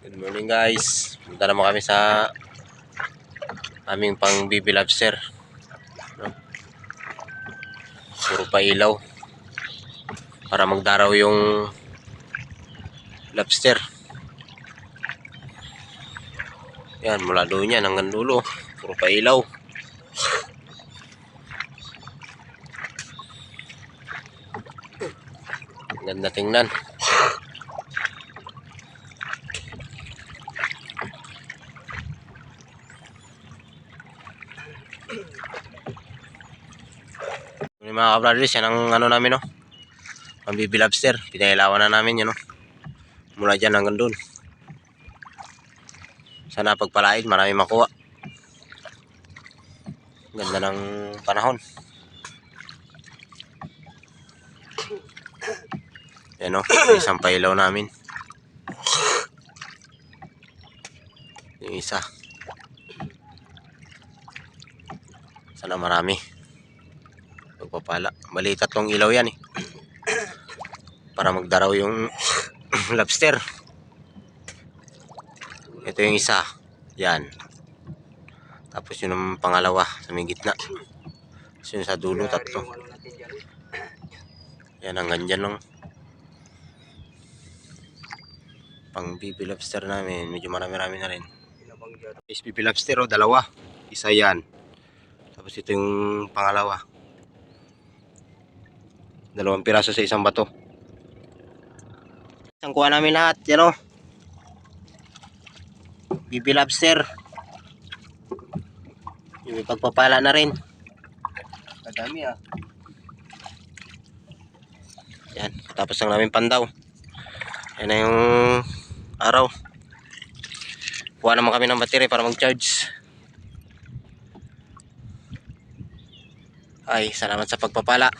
Good morning guys. Punta naman kami sa aming pang BB Lobster. Puro pa ilaw para magdaraw yung lobster. Yan, mula doon yan hanggang dulo. Puro pa ilaw. Ganda tingnan. Mga kabradis, yan ang ano namin, no? Ang BB Lobster. Pinailawan na namin yan, no? Mula dyan hanggang doon. Sana pagpalain, marami makuha. Ganda ng panahon. Yan, no? Isang pailaw namin. Yung isa. Sana marami. Pagpapala. Bali, 3 ilaw yan, eh. Para magdaraw yung lobster. Ito yung isa. Yan. Tapos yun ang pangalawa sa may gitna. Tapos yun sa dulo, 3. Yan, hanggang dyan lang. Pang BB Lobster namin. Medyo marami-rami na rin. SPP Lobster, 2. Isa yan. Tapos ito yung pangalawa. 2 piraso sa isang bato. Isang kuha namin lahat. Yan, o. BB Lobster. Yung pagpapala na rin. Kadami, ah. Yan. Tapos lang namin pandaw. Yan na yung araw. Kuha naman kami ng battery para mag-charge. Ay, salamat sa pagpapala.